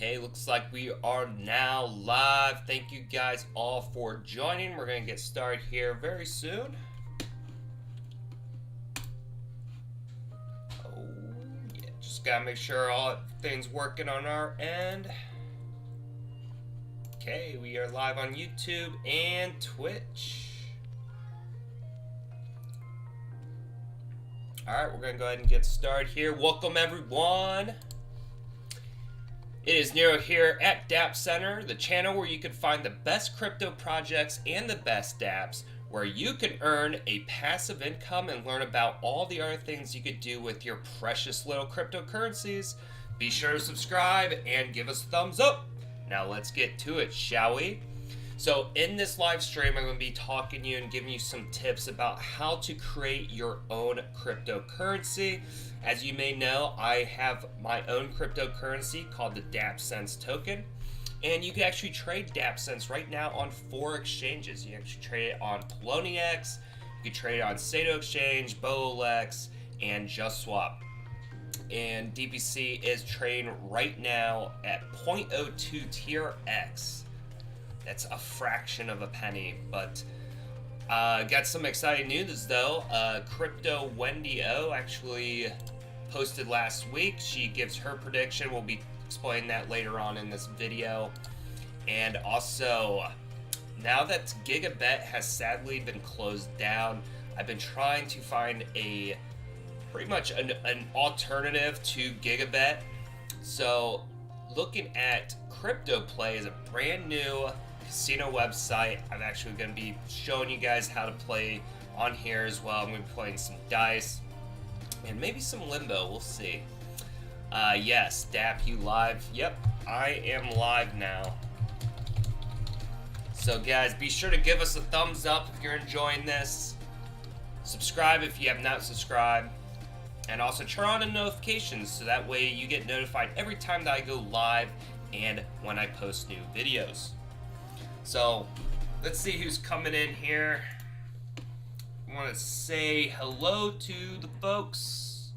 Okay, looks like we are now live. Thank you guys all for joining. We're going to get started here very soon. Oh, yeah, just got to make sure all things working on our end. Okay, we are live on YouTube and Twitch. Alright, we're going to go ahead and get started here. Welcome, everyone. It is Nero here at Dapp Center, the channel where you can find the best crypto projects and the best dApps, where you can earn a passive income and learn about all the other things you could do with your precious little cryptocurrencies. Be sure to subscribe and give us a thumbs up. Now let's get to it, shall we? So in this live stream, I'm going to be talking to you and giving you some tips about how to create your own cryptocurrency. As you may know, I have my own cryptocurrency called the DappSense token. And you can actually trade DappSense right now on 4 exchanges. You can actually trade it on POLONIDEX, you can trade it on SATOEXCHANGE, BOLOLEX, and JUSTSWAP. And DBC is trading right now at 0.02 TRX. That's a fraction of a penny, but got some exciting news though. Crypto Wendy O actually posted last week. She gives her prediction. We'll be explaining that later on in this video. And also, now that Gigabet has sadly been closed down, I've been trying to find a pretty much an alternative to Gigabet. So looking at CryptoPlay is a brand new casino website. I'm actually going to be showing you guys how to play on here as well. I'm going to be playing some dice and maybe some limbo. We'll see. Yes, Dapp, you live? Yep, I am live now. So guys, be sure to give us a thumbs up if you're enjoying this. Subscribe if you have not subscribed. And also turn on the notifications so that way you get notified every time that I go live and when I post new videos. So let's see who's coming in here. I want to say hello to the folks.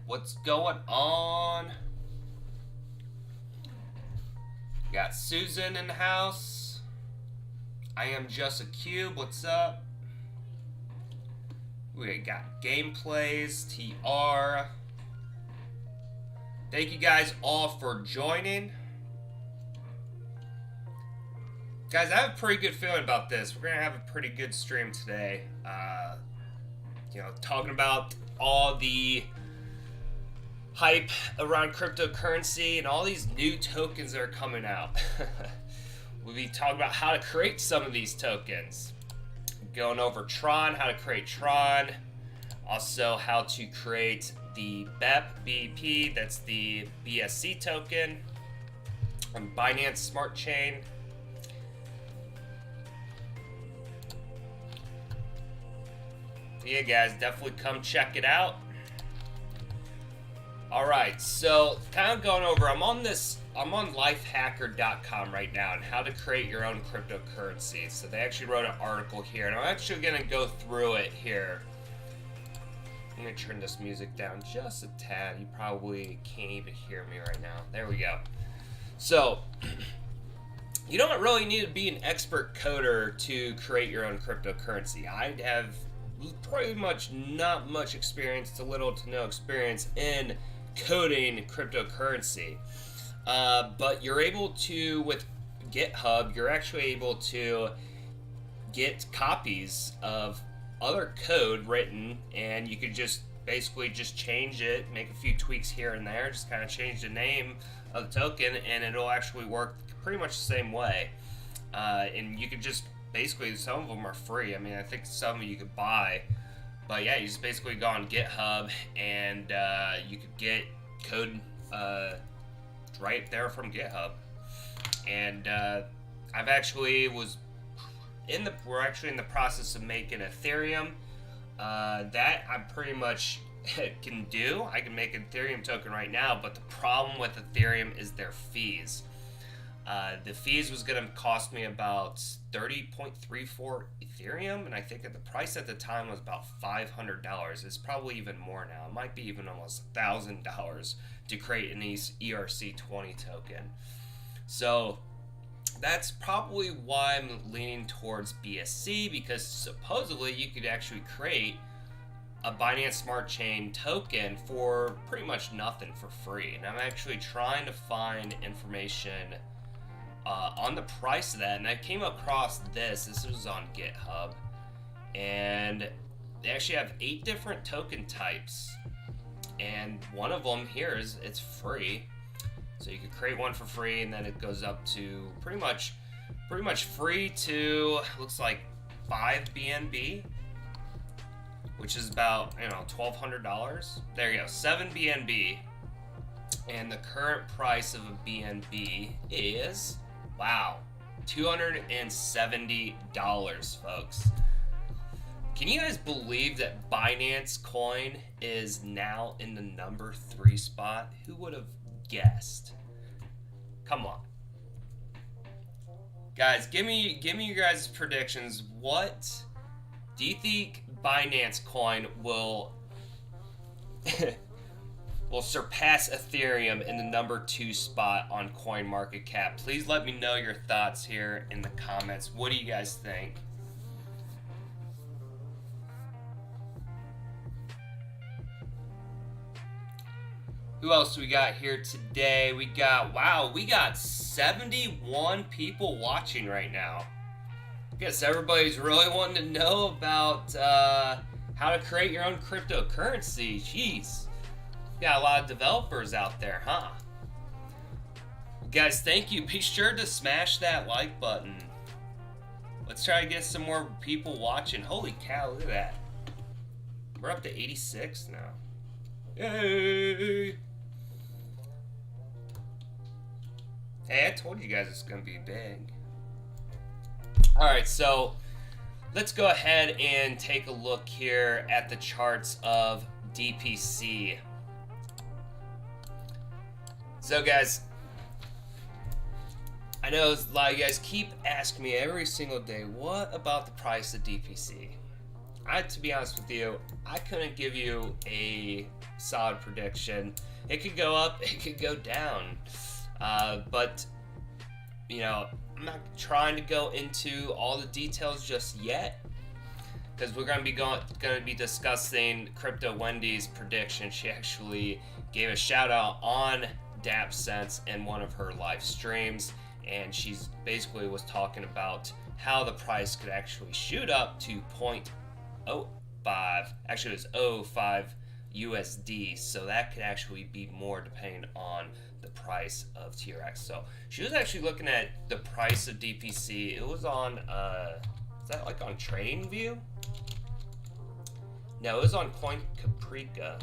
What's going on? Got Susan in the house. I am just a cube. What's up? We got gameplays, TR. Thank you guys all for joining. Guys, I have a pretty good feeling about this. We're going to have a pretty good stream today. Talking about all the hype around cryptocurrency and all these new tokens that are coming out. We'll be talking about how to create some of these tokens. Going over TRON, how to create TRON. Also, how to create the BEP, that's the BSC token on Binance Smart Chain. Yeah, guys, definitely come check it out. Alright, so kind of going over, I'm on lifehacker.com right now and how to create your own cryptocurrency. So they actually wrote an article here, and I'm actually going to go through it here. I'm going to turn this music down just a tad. You probably can't even hear me right now. There we go. So, you don't really need to be an expert coder to create your own cryptocurrency. I have pretty much not much experience to little to no experience in coding cryptocurrency. But you're able to, with GitHub, you're actually able to get copies of other code written, and you could just basically just change it, make a few tweaks here and there, just kind of change the name of the token, and it'll actually work pretty much the same way. And you could just basically, some of them are free. I mean, I think some you could buy, but yeah, you just basically go on GitHub and you could get code right there from GitHub. And we're actually in the process of making Ethereum. That I'm pretty much can do. I can make an Ethereum token right now, but the problem with Ethereum is their fees. The fees was going to cost me about 30.34 Ethereum, and I think the price at the time was about $500. It's probably even more now. It might be even almost $1,000 to create an ERC20 token. So that's probably why I'm leaning towards BSC, because supposedly you could actually create a Binance Smart Chain token for pretty much nothing for free. And I'm actually trying to find information on the price of that, and I came across this. This was on GitHub, and they actually have 8 different token types, and one of them here is it's free. So you could create one for free, and then it goes up to pretty much free to, looks like 5 BNB, which is about, you know, $1,200. There you go, 7 BNB, and the current price of a BNB is, wow, $270, folks. Can you guys believe that Binance Coin is now in the number 3 spot? Who would have guessed? Come on, guys, give me your guys' predictions. What do you think Binance Coin will will surpass Ethereum in the number 2 spot on CoinMarketCap? Please let me know your thoughts here in the comments. What do you guys think? Who else we got here today? We got, wow, we got 71 people watching right now. I guess everybody's really wanting to know about how to create your own cryptocurrency. Jeez. Got a lot of developers out there, huh? Guys, thank you. Be sure to smash that like button. Let's try to get some more people watching. Holy cow, look at that. We're up to 86 now. Yay! Hey, I told you guys it's gonna be big. Alright, so let's go ahead and take a look here at the charts of DPC. So guys, I know a lot of you guys keep asking me every single day, what about the price of DPC? To be honest with you, I couldn't give you a solid prediction. It could go up, it could go down. But, you know, I'm not trying to go into all the details just yet, because we're going to be discussing Crypto Wendy's prediction. She actually gave a shout out on Dapp Sense in one of her live streams, and she's basically was talking about how the price could actually shoot up to 0.05, actually it was 0.05 USD, so that could actually be more depending on the price of TRX. So she was actually looking at the price of DPC. It was on is that like on TradingView? No, it was on Coin Caprica.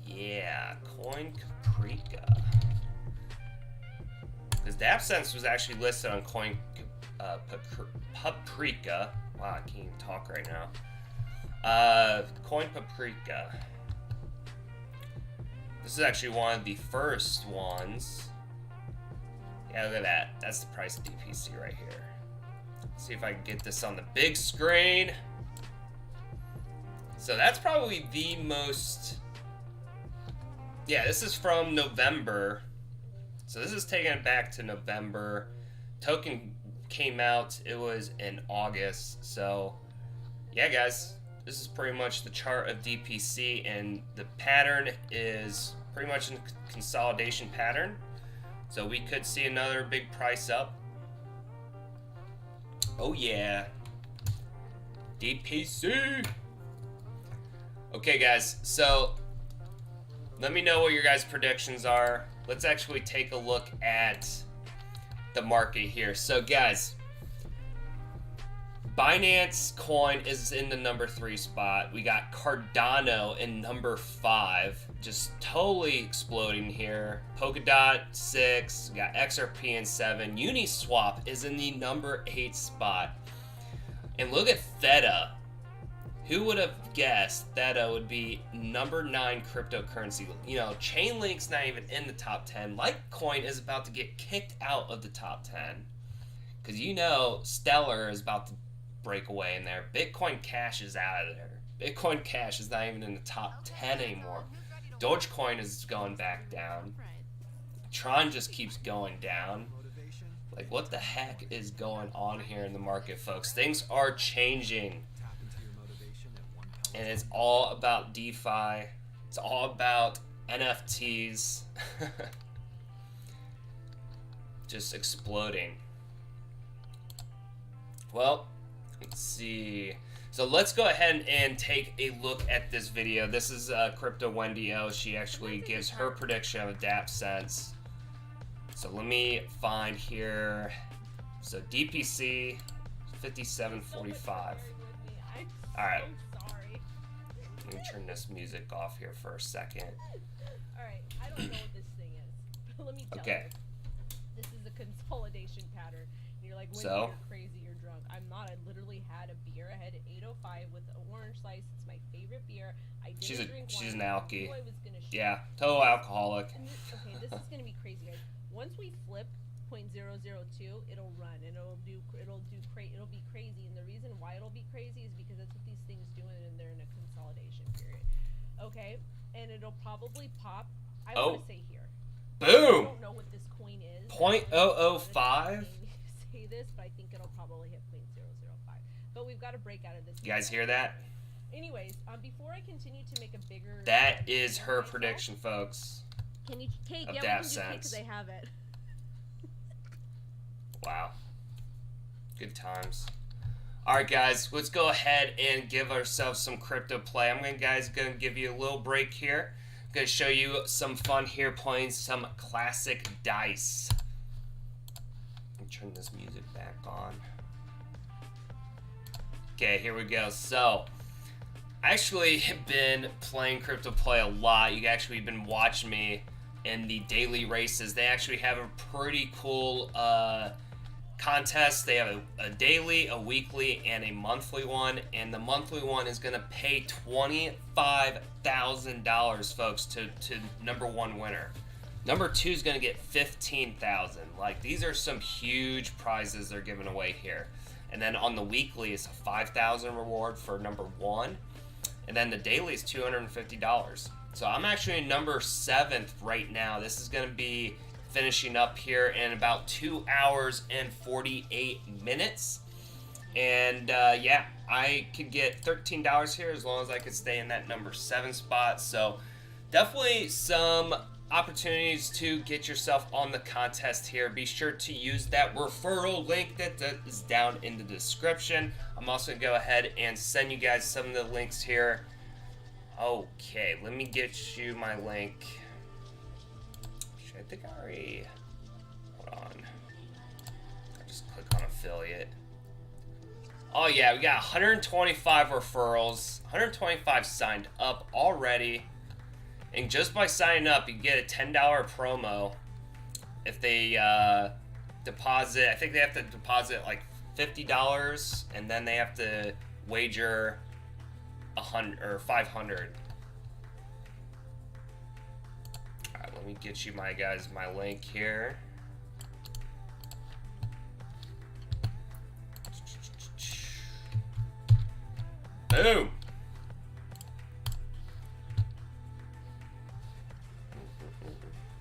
Yeah, Coin Caprica. Because DappSense was actually listed on Coin Paprika. Wow, I can't even talk right now. Coin Paprika. This is actually one of the first ones. Yeah, look at that. That's the price of DPC right here. Let's see if I can get this on the big screen. So that's probably the most... Yeah, this is from November. So this is taking it back to November. Token came out, it was in August. So yeah, guys, this is pretty much the chart of DPC, and the pattern is pretty much a consolidation pattern. So we could see another big price up. Oh yeah, DPC. Okay guys, so let me know what your guys' predictions are. Let's actually take a look at the market here. So guys, Binance Coin is in the number 3 spot. We got Cardano in number 5, just totally exploding here. Polkadot 6, we got XRP in 7. Uniswap is in the number 8 spot. And look at Theta. Who would have guessed that would be number 9 cryptocurrency? You know, Chainlink's not even in the top 10. Litecoin is about to get kicked out of the top 10. Because you know Stellar is about to break away in there. Bitcoin Cash is out of there. Bitcoin Cash is not even in the top 10 anymore. Dogecoin is going back down. TRON just keeps going down. Like, what the heck is going on here in the market, folks? Things are changing. And it's all about DeFi. It's all about NFTs. Just exploding. Well, let's see. So let's go ahead and take a look at this video. This is Crypto Wendy O. She actually gives her prediction of Dapp cents. So let me find here. So DPC 57.45. All right. Let me turn this music off here for a second. Alright, I don't know what this thing is. But let me tell you. This is a consolidation pattern. And you're like, when you're crazy, you're drunk. I'm not. I literally had a beer. I had an 805 with an orange slice. It's my favorite beer. I didn't drink wine. She's an alky. Yeah, total alcoholic. Okay, this is gonna be crazy, guys. Once we flip 0.002, it'll run and it'll be crazy. And the reason why it'll be crazy is because that's what these things do, and they're in a consolidation period. Okay, and it'll probably pop. I want to say here. Boom. I don't know what this coin is. 0.005. Say this, but I think it'll probably hit 0.005. But we've got to break out of this. You guys hear that? Anyways, before I continue to make a bigger. That is her prediction, folks. Can you take it? Dapp cents. Because I have it. Wow. Good times. Alright guys, let's go ahead and give ourselves some crypto play. I'm gonna give you a little break here. I'm gonna show you some fun here playing some classic dice. Let me turn this music back on. Okay, here we go. So I actually have been playing crypto play a lot. You actually have been watching me in the daily races. They actually have a pretty cool contest. They have a daily, a weekly, and a monthly one. And the monthly one is going to pay $25,000, folks, to number 1 winner. Number 2 is going to get $15,000. Like, these are some huge prizes they're giving away here. And then on the weekly, it's a $5,000 reward for number 1. And then the daily is $250. So I'm actually number 7th right now. This is going to be finishing up here in about 2 hours and 48 minutes. And yeah, I could get $13 here as long as I could stay in that number 7 spot. So definitely some opportunities to get yourself on the contest here. Be sure to use that referral link that is down in the description. I'm also going to go ahead and send you guys some of the links here. Okay, let me get you my link. I think I already, hold on, I just click on affiliate. Oh yeah, we got 125 referrals, 125 signed up already, and just by signing up you get a $10 promo if they deposit. I think they have to deposit like $50 and then they have to wager 100 or 500. Let me get you my link here. Boom.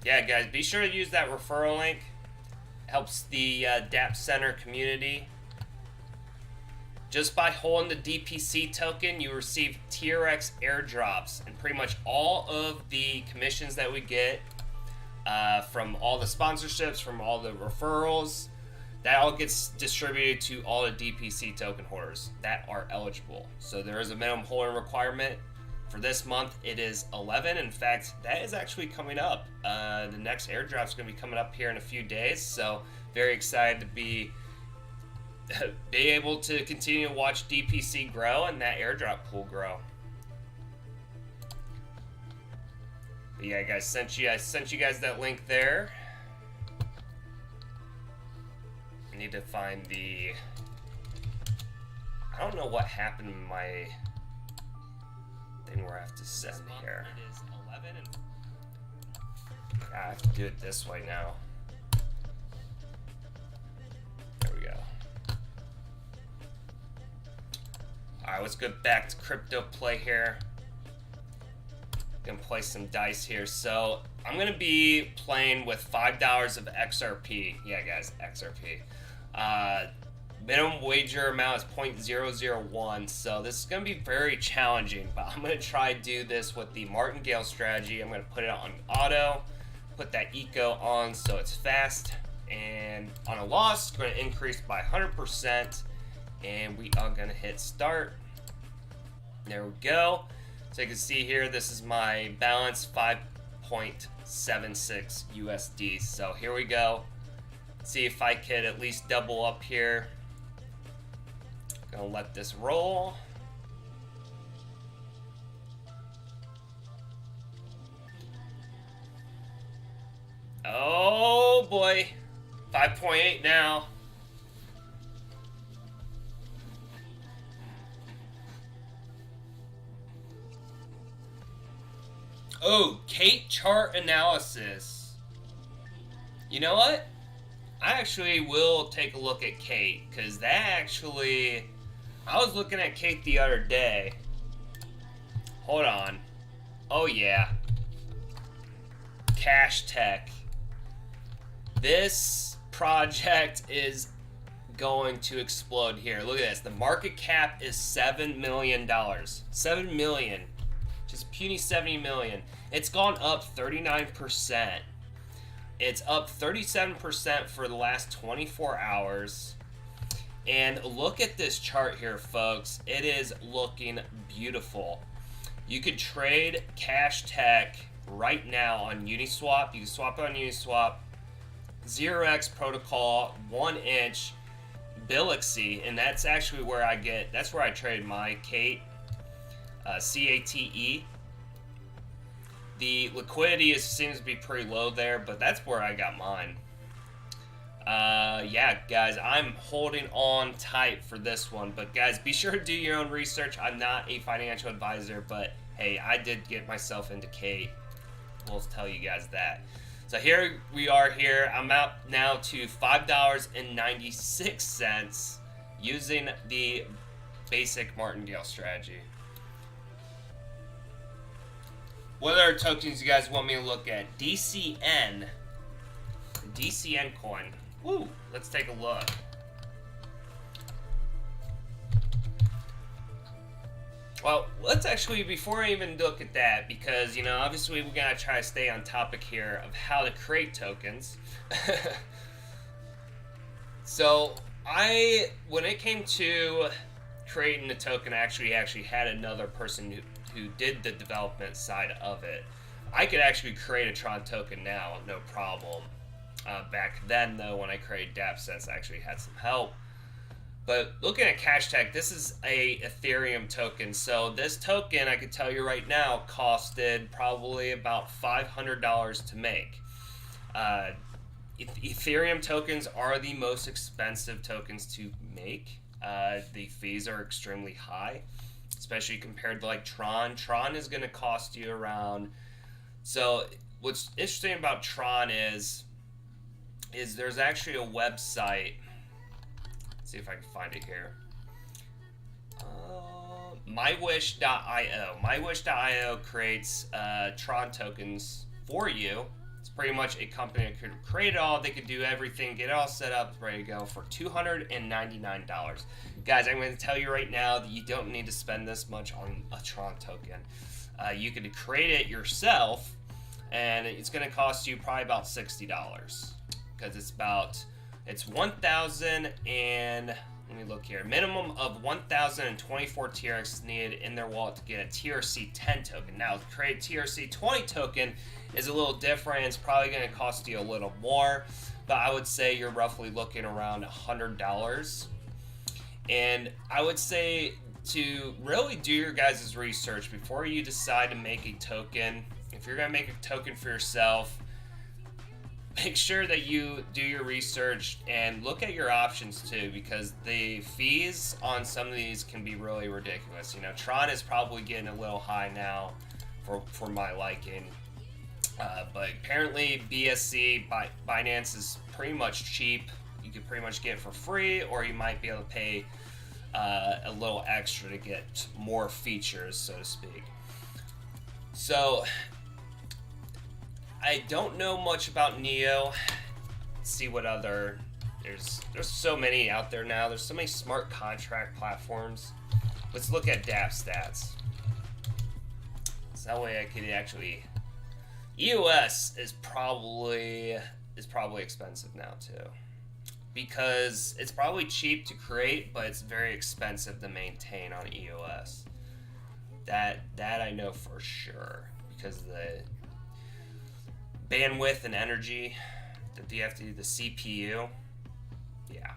Yeah, guys, be sure to use that referral link. Helps the Dapp Center community. Just by holding the DPC token, you receive TRX airdrops, and pretty much all of the commissions that we get from all the sponsorships, from all the referrals, that all gets distributed to all the DPC token holders that are eligible. So there is a minimum holding requirement. For this month, it is 11. In fact, that is actually coming up. The next airdrop is going to be coming up here in a few days. So very excited to be able to continue to watch DPC grow and that airdrop pool grow. But yeah, guys, I sent you guys that link there. I need to find the. I don't know what happened in my thing where I have to send here. It is 11 and I have to do it this way now. There we go. Alright, let's go back to crypto play here. Gonna play some dice here. So I'm gonna be playing with $5 of XRP. Yeah, guys, XRP. Minimum wager amount is 0.001, so this is going to be very challenging, but I'm going to try to do this with the martingale strategy. I'm going to put it on auto, put that eco on so it's fast, and on a loss, it's going to increase by 100%, and we are going to hit start. There we go. So you can see here, this is my balance, 5.76 USD. So here we go. See if I could at least double up here. Gonna let this roll. Oh boy, 5.8 now. Oh, Kate chart analysis. You know what? I actually will take a look at Kate, because that actually, I was looking at Kate the other day. Hold on. Oh yeah. Cash Tech. This project is going to explode here. Look at this. The market cap is $7 million. $7 million. Just puny 70 million. It's gone up 39%. It's up 37% for the last 24 hours. And look at this chart here, folks. It is looking beautiful. You could trade Cash Tech right now on Uniswap. You can swap it on Uniswap. 0x protocol, 1-inch, BOLOLEX, and that's actually where that's where I trade my Kate, CATE. The liquidity seems to be pretty low there, but that's where I got mine. Yeah, guys, I'm holding on tight for this one. But guys, be sure to do your own research. I'm not a financial advisor, but hey, I did get myself into Kate. We'll tell you guys that. So here we are here. I'm out now to $5.96 using the basic martingale strategy. What other tokens you guys want me to look at? DCN coin. Woo, let's take a look. Well, let's actually, before I even look at that, because, you know, obviously we gotta try to stay on topic here of how to create tokens. So, when it came to creating the token, I actually had another person who did the development side of it. I could actually create a TRON token now, no problem. Back then, though, when I created Dapp, I actually had some help. But looking at Cash Tech, this is a Ethereum token. So this token, I can tell you right now, costed probably about $500 to make. Ethereum tokens are the most expensive tokens to make. The fees are extremely high, especially compared to like TRON. TRON is going to cost you around. So what's interesting about TRON is there's actually a website. See if I can find it here. MyWish.io. MyWish.io creates TRON tokens for you. It's pretty much a company that could create it all. They could do everything, get it all set up, ready to go for $299. Guys, I'm going to tell you right now that you don't need to spend this much on a TRON token. You could create it yourself, and it's going to cost you probably about $60 because it's 1,000 and let me look here. Minimum of 1,024 TRX needed in their wallet to get a TRC 10 token. Now, to create a TRC 20 token is a little different. It's probably going to cost you a little more, but I would say you're roughly looking around $100. And I would say to really do your guys' research before you decide to make a token. If you're going to make a token for yourself, make sure that you do your research and look at your options too, because the fees on some of these can be really ridiculous. You know, Tron is probably getting a little high now for my liking. But apparently BSC, Binance is pretty much cheap. You could pretty much get it for free, or you might be able to pay a little extra to get more features, so to speak. So I don't know much about Neo. Let's see what other, there's so many out there now. There's so many smart contract platforms. Let's look at Dapp stats. So that way I could actually, EOS is probably expensive now too, because it's probably cheap to create, but it's very expensive to maintain on EOS. That I know for sure, because the bandwidth and energy that you have to do, the CPU, yeah,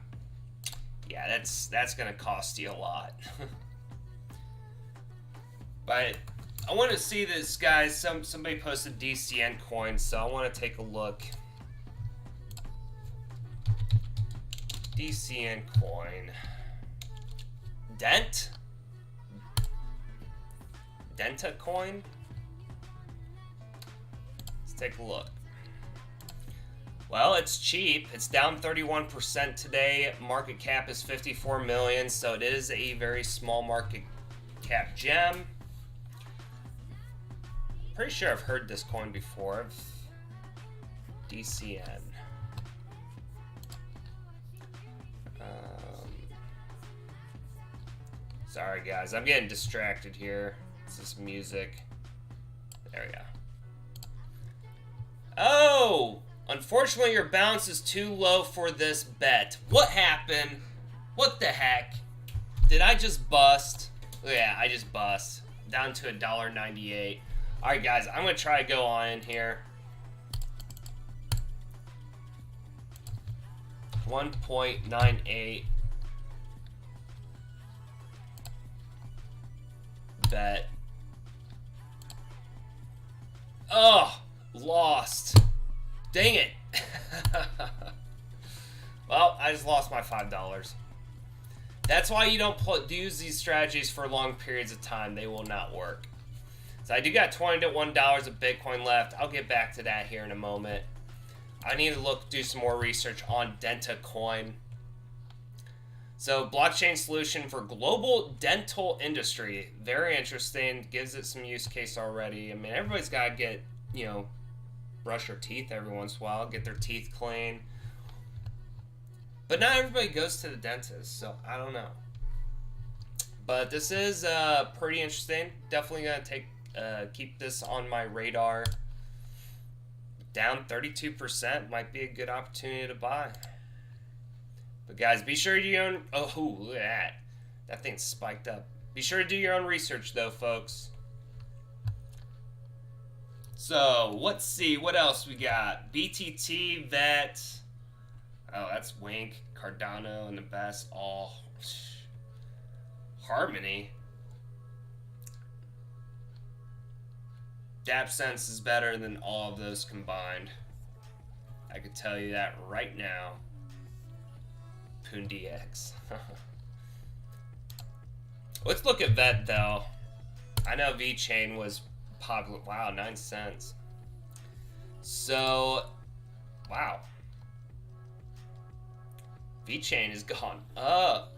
that's gonna cost you a lot. But I want to see this, guys. Somebody posted DCN coins, so I want to take a look. DCN coin. Denta coin. Let's take a look. Well, it's cheap. It's down 31% today. Market cap is 54 million, so it is a very small market cap gem. Pretty sure I've heard this coin before. DCN. Sorry guys, I'm getting distracted here. It's this music. There we go. Oh! Unfortunately, your bounce is too low for this bet. What happened? What the heck? Did I just bust? Oh, yeah, I just bust. Down to $1.98. Alright guys, I'm going to try to go on in here. 1.98. Bet. Oh, lost. Dang it. Well, I just lost my $5. That's why you don't use these strategies for long periods of time. They will not work. So I do got $21 of Bitcoin left. I'll get back to that here in a moment. I need to do some more research on Denta coin. So blockchain solution for global dental industry. Very interesting. Gives it some use case already. I mean, everybody's got to get, brush their teeth every once in a while. Get their teeth clean. But not everybody goes to the dentist, so I don't know. But this is pretty interesting. Definitely going to keep this on my radar. Down 32% might be a good opportunity to buy. But guys, be sure to do your own... Oh, look at that. That thing's spiked up. Be sure to do your own research, though, folks. So, let's see. What else we got? BTT, VET. Oh, that's Wink, Cardano, and the best. Oh, Harmony. Dapp Sense is better than all of those combined. I could tell you that right now. POLONIDEX. Let's look at VET though. I know vchain was popular. Wow, 9 cents. So, wow. vchain has gone up.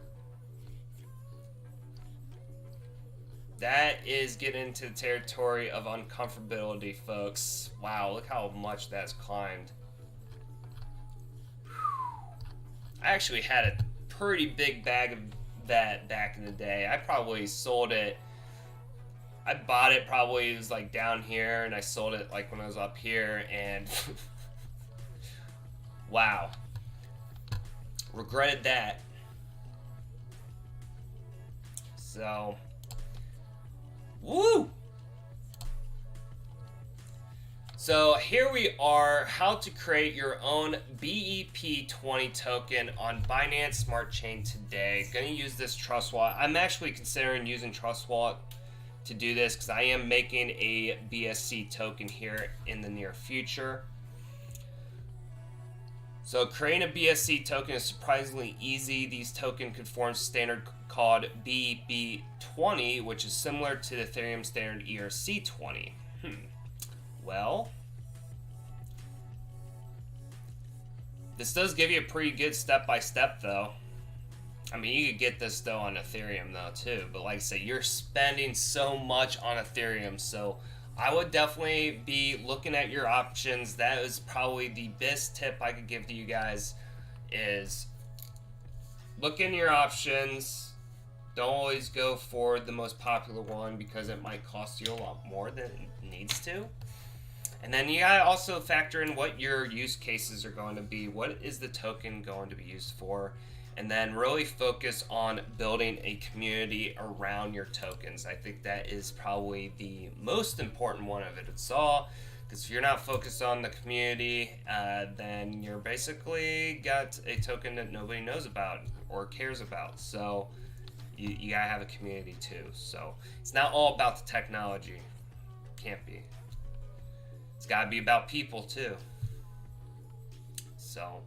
That is getting into the territory of uncomfortability, folks. Wow, look how much that's climbed. I actually had a pretty big bag of that back in the day. I probably sold it. I bought it probably, it was like down here, and I sold it like when I was up here, and wow. Regretted that. So, woo! So here we are, how to create your own BEP20 token on Binance Smart Chain today. Going to use this Trust Wallet. I'm actually considering using Trust Wallet to do this because I am making a BSC token here in the near future. So creating a BSC token is surprisingly easy. These tokens conform to standard called BB20, which is similar to the Ethereum standard ERC20. Well, this does give you a pretty good step-by-step though. I mean, you could get this though on Ethereum though too, but like I say, you're spending so much on Ethereum, so I would definitely be looking at your options. That is probably the best tip I could give to you guys, is look into your options. Don't always go for the most popular one because it might cost you a lot more than it needs to. And then you gotta also factor in what your use cases are going to be. What is the token going to be used for? And then really focus on building a community around your tokens. I think that is probably the most important one of it all. Because if you're not focused on the community, then you're basically got a token that nobody knows about or cares about. So you gotta have a community too. So it's not all about the technology. Can't be. It's gotta be about people too. So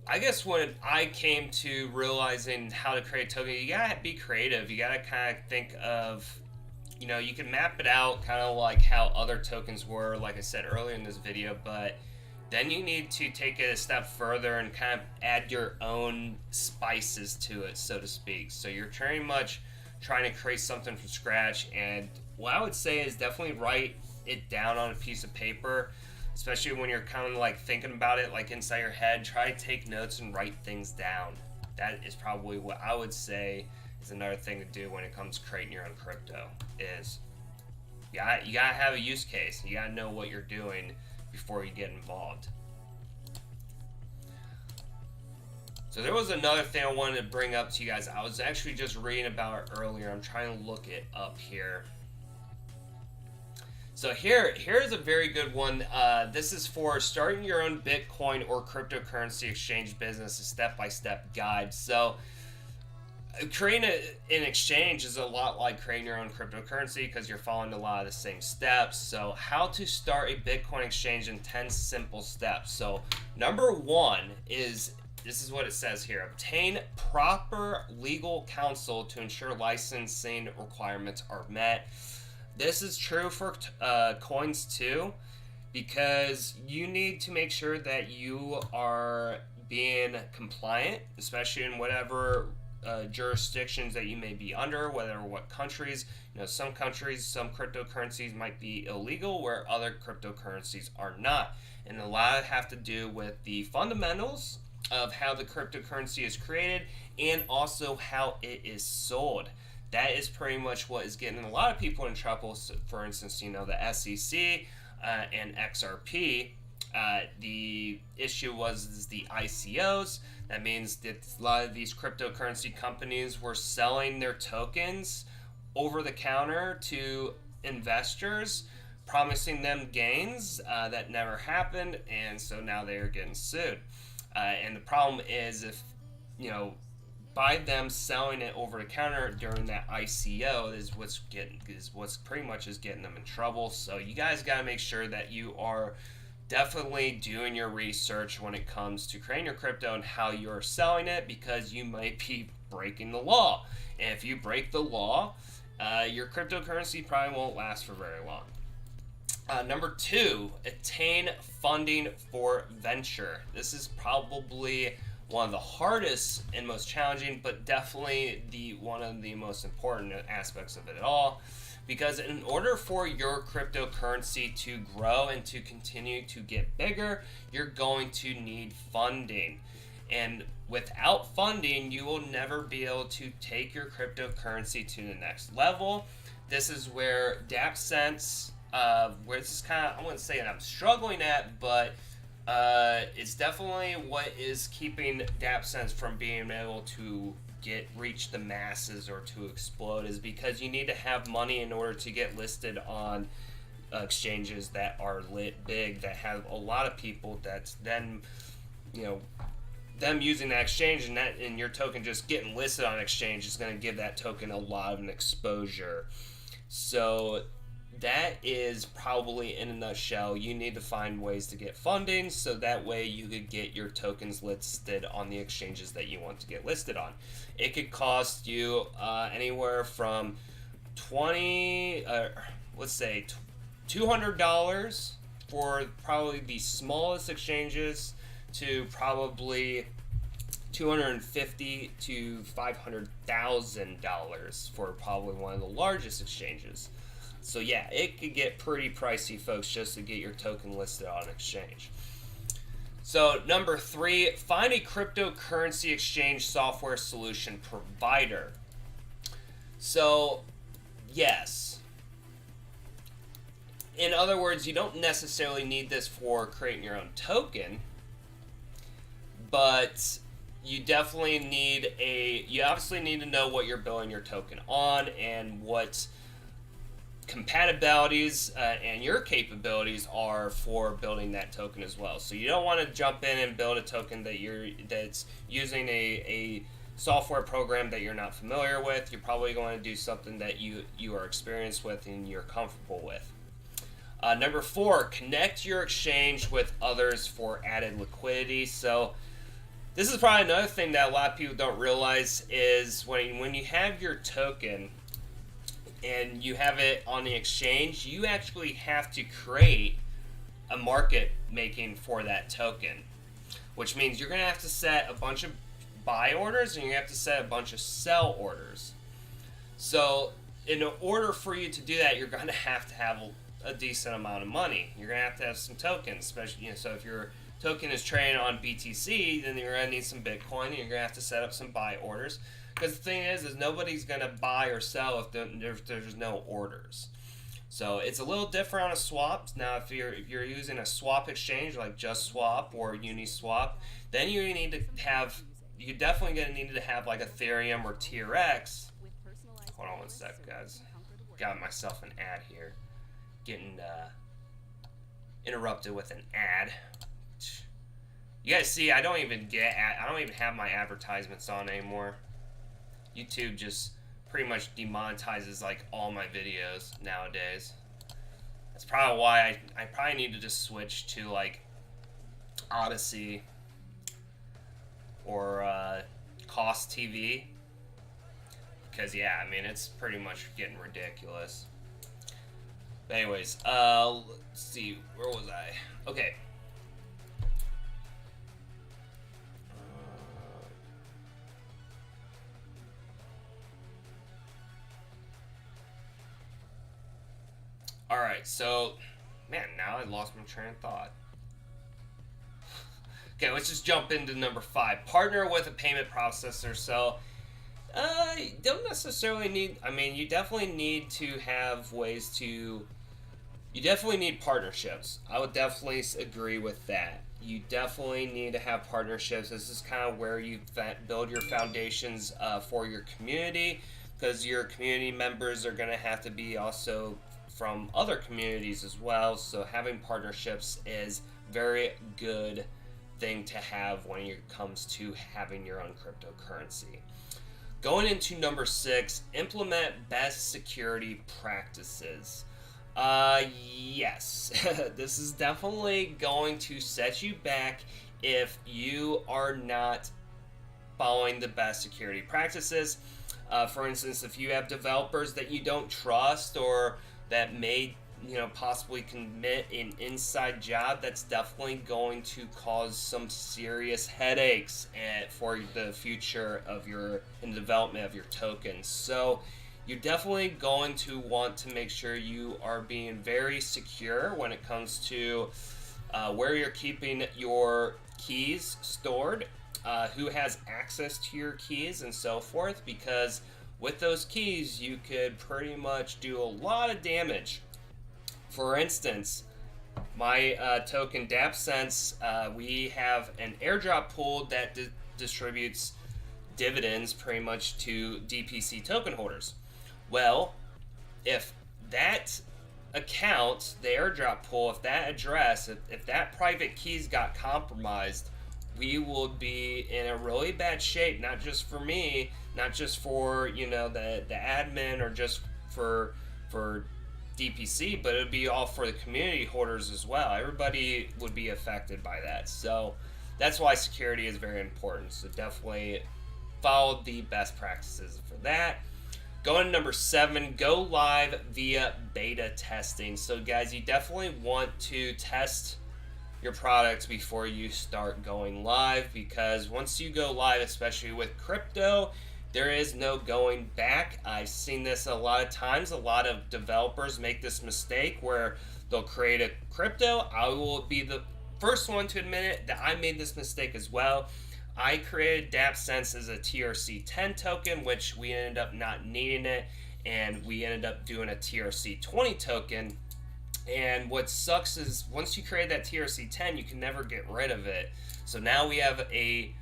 I guess when I came to realizing how to create a token, you gotta be creative. You gotta kind of think of, you know, you can map it out kind of like how other tokens were, like I said earlier in this video, but then you need to take it a step further and kind of add your own spices to it, so to speak. So you're very much trying to create something from scratch, and what I would say is definitely write it down on a piece of paper. Especially when you're kind of like thinking about it like inside your head, try to take notes and write things down. That is probably what I would say is another thing to do when it comes to creating your own crypto, is you gotta have a use case. You gotta know what you're doing before you get involved. So there was another thing I wanted to bring up to you guys. I was actually just reading about it earlier. I'm trying to look it up here. So here's a very good one. This is for starting your own Bitcoin or cryptocurrency exchange business, a step-by-step guide. So creating an exchange is a lot like creating your own cryptocurrency because you're following a lot of the same steps. So how to start a Bitcoin exchange in 10 simple steps. So number one is, this is what it says here: obtain proper legal counsel to ensure licensing requirements are met. This is true for coins too, because you need to make sure that you are being compliant, especially in whatever jurisdictions that you may be under, whether what countries. You know, some countries, some cryptocurrencies might be illegal, where other cryptocurrencies are not. And a lot have to do with the fundamentals of how the cryptocurrency is created and also how it is sold. That is pretty much what is getting a lot of people in trouble. So for instance, you know, the SEC and XRP. The issue was the ICOs. That means that a lot of these cryptocurrency companies were selling their tokens over the counter to investors, promising them gains that never happened, and so now they are getting sued. And the problem is, if you know, by them selling it over the counter during that ICO is what's pretty much is getting them in trouble. So you guys got to make sure that you are definitely doing your research when it comes to creating your crypto and how you're selling it, because you might be breaking the law. And if you break the law, your cryptocurrency probably won't last for very long. Number two, attain funding for venture. This is probably one of the hardest and most challenging, but definitely one of the most important aspects of it all. Because in order for your cryptocurrency to grow and to continue to get bigger, you're going to need funding. And without funding, you will never be able to take your cryptocurrency to the next level. This is where Dapp Sense, where this is kind of, I wouldn't say that I'm struggling at, but it's definitely what is keeping Dapp Sense from being able to reach the masses or to explode, is because you need to have money in order to get listed on exchanges that are big, that have a lot of people. That's then, you know, them using that exchange, and your token just getting listed on exchange is going to give that token a lot of an exposure. So that is probably, in a nutshell, you need to find ways to get funding so that way you could get your tokens listed on the exchanges that you want to get listed on. It could cost you anywhere from let's say $200 for probably the smallest exchanges to probably $250,000 to $500,000 for probably one of the largest exchanges. So yeah, it could get pretty pricey, folks, just to get your token listed on an exchange. So number 3, find a cryptocurrency exchange software solution provider. So yes, in other words, you don't necessarily need this for creating your own token, but you definitely need you obviously need to know what you're building your token on and what compatibilities and your capabilities are for building that token as well. So you don't want to jump in and build a token that's using a software program that you're not familiar with. You're probably going to do something that you are experienced with and you're comfortable with. Number 4, connect your exchange with others for added liquidity. So this is probably another thing that a lot of people don't realize is when you have your token and you have it on the exchange, you actually have to create a market making for that token, which means you're going to have to set a bunch of buy orders and you have to set a bunch of sell orders. So in order for you to do that, you're going to have a decent amount of money. You're going to have some tokens, especially, so if your token is trading on BTC, then you're going to need some Bitcoin and you're going to have to set up some buy orders. Because the thing is nobody's going to buy or sell if there's no orders. So it's a little different on a swap. Now, if you're using a swap exchange like JUSTSWAP or Uniswap, then you're definitely going to need to have like Ethereum or TRX. Hold on one sec, guys. Got myself an ad here. Getting interrupted with an ad. You guys see, I don't even have my advertisements on anymore. YouTube just pretty much demonetizes like all my videos nowadays. That's probably why I probably need to just switch to like Odyssey or Cost TV, because yeah, I mean it's pretty much getting ridiculous. But anyways, let's see, where was I? Okay. Alright, so, man, now I lost my train of thought. Okay, let's just jump into number 5. Partner with a payment processor. So, you don't necessarily need, you definitely need to have ways to, you definitely need partnerships. I would definitely agree with that. You definitely need to have partnerships. This is kind of where you build your foundations for your community, because your community members are going to have to be also from other communities as well. So having partnerships is very good thing to have when it comes to having your own cryptocurrency. Going into number 6, implement best security practices. Yes, this is definitely going to set you back if you are not following the best security practices. For instance, if you have developers that you don't trust or that may, possibly commit an inside job, that's definitely going to cause some serious headaches for the future of in the development of your tokens. So you're definitely going to want to make sure you are being very secure when it comes to where you're keeping your keys stored, who has access to your keys and so forth, because with those keys you could pretty much do a lot of damage. For instance, my token Dapp, we have an airdrop pool that distributes dividends pretty much to DPC token holders. Well, if that account, the airdrop pool, if that address, if that private keys got compromised, we will be in a really bad shape, not just for me, not just for, the admin, or just for DPC, but it would be all for the community holders as well. Everybody would be affected by that. So that's why security is very important. So definitely follow the best practices for that. Going to number 7, go live via beta testing. So guys, you definitely want to test your products before you start going live, because once you go live, especially with crypto, there is no going back. I've seen this a lot of times. A lot of developers make this mistake where they'll create a crypto. I will be the first one to admit it that I made this mistake as well. I created Dapp Sense as a TRC10 token, which we ended up not needing it, and we ended up doing a TRC20 token. And what sucks is once you create that TRC10, you can never get rid of it. So now we have a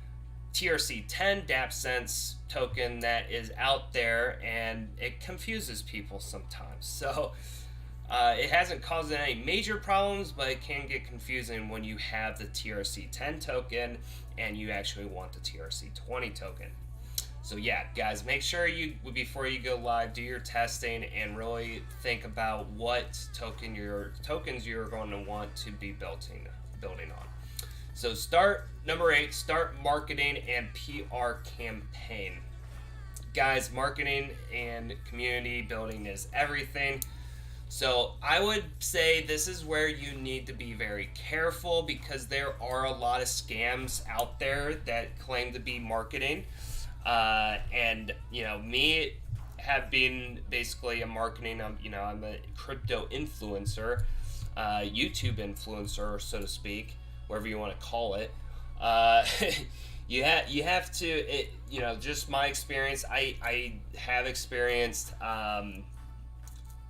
TRC10 Dapp Sense token that is out there, and it confuses people sometimes. So it hasn't caused any major problems, but it can get confusing when you have the TRC10 token and you actually want the TRC20 token. So yeah, guys, make sure you, before you go live, do your testing and really think about what tokens you're going to want to be building on. So number 8, start marketing and PR campaign. Guys, marketing and community building is everything. So I would say this is where you need to be very careful, because there are a lot of scams out there that claim to be marketing. And me have been basically a marketing, I'm a crypto influencer, YouTube influencer, so to speak, whatever you want to call it. You have to, just my experience, I have experienced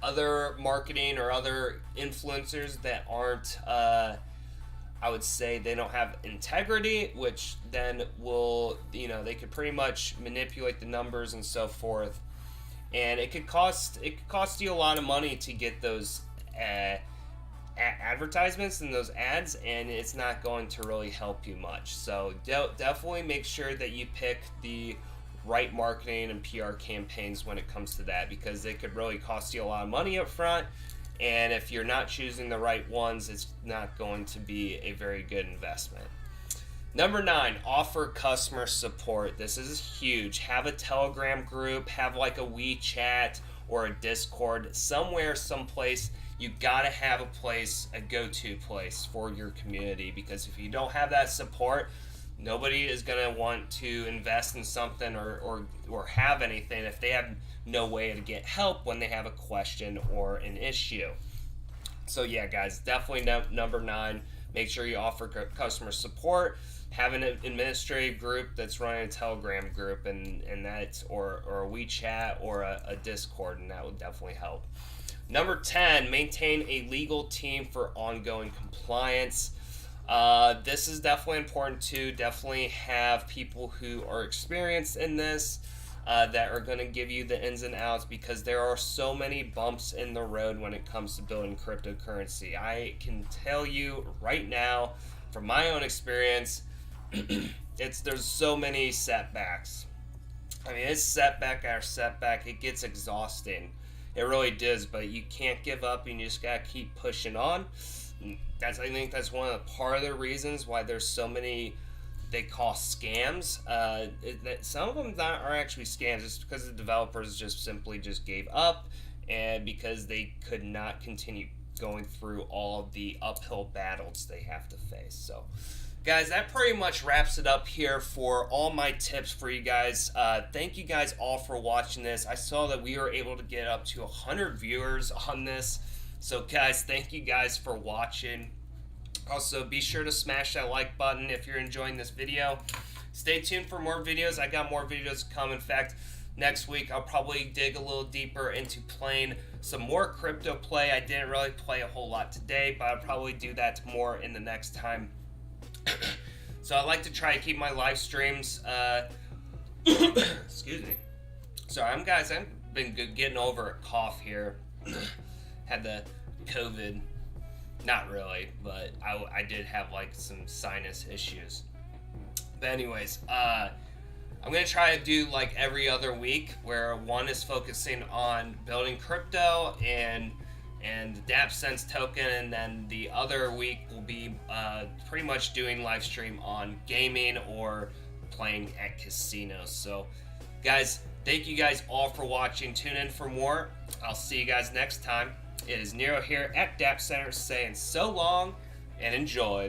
other marketing or other influencers that aren't, I would say they don't have integrity, which then will, they could pretty much manipulate the numbers and so forth. And it could cost you a lot of money to get those advertisements and those ads, and it's not going to really help you much. So definitely make sure that you pick the right marketing and PR campaigns when it comes to that, because they could really cost you a lot of money up front, and if you're not choosing the right ones, it's not going to be a very good investment. Number 9, offer customer support. This is huge. Have a Telegram group, have like a WeChat or a Discord, someplace. You gotta have a place, a go-to place for your community, because if you don't have that support, nobody is going to want to invest in something or have anything if they have no way to get help when they have a question or an issue. So yeah, guys, definitely number 9, make sure you offer customer support. Have an administrative group that's running a Telegram group, and that's or a WeChat or a Discord, and that would definitely help. Number 10, maintain a legal team for ongoing compliance. This is definitely important too. Definitely have people who are experienced in this that are going to give you the ins and outs, because there are so many bumps in the road when it comes to building cryptocurrency. I can tell you right now, from my own experience, there's so many setbacks. I mean, it's setback after setback. It gets exhausting. It really does, but you can't give up, and you just gotta keep pushing on. I think that's one of the reasons why there's so many they call scams. Some of them are actually scams just because the developers just simply gave up, and because they could not continue going through all of the uphill battles they have to face. So guys, that pretty much wraps it up here for all my tips for you guys. Thank you guys all for watching this. I saw that we were able to get up to 100 viewers on this. So guys, thank you guys for watching. Also, be sure to smash that like button if you're enjoying this video. Stay tuned for more videos. I got more videos to come. In fact, next week I'll probably dig a little deeper into playing some more crypto play. I didn't really play a whole lot today, but I'll probably do that more in the next time. So I like to try to keep my live streams excuse me. Sorry, I've been getting over a cough here. Had the COVID. Not really, but I did have like some sinus issues. But anyways, I'm gonna try to do like every other week, where one is focusing on building crypto and and the Dapp Sense token, and then the other week will be pretty much doing live stream on gaming or playing at casinos. So guys, thank you guys all for watching. Tune in for more. I'll see you guys next time. It is Nero here at Dapp Center saying so long and enjoy.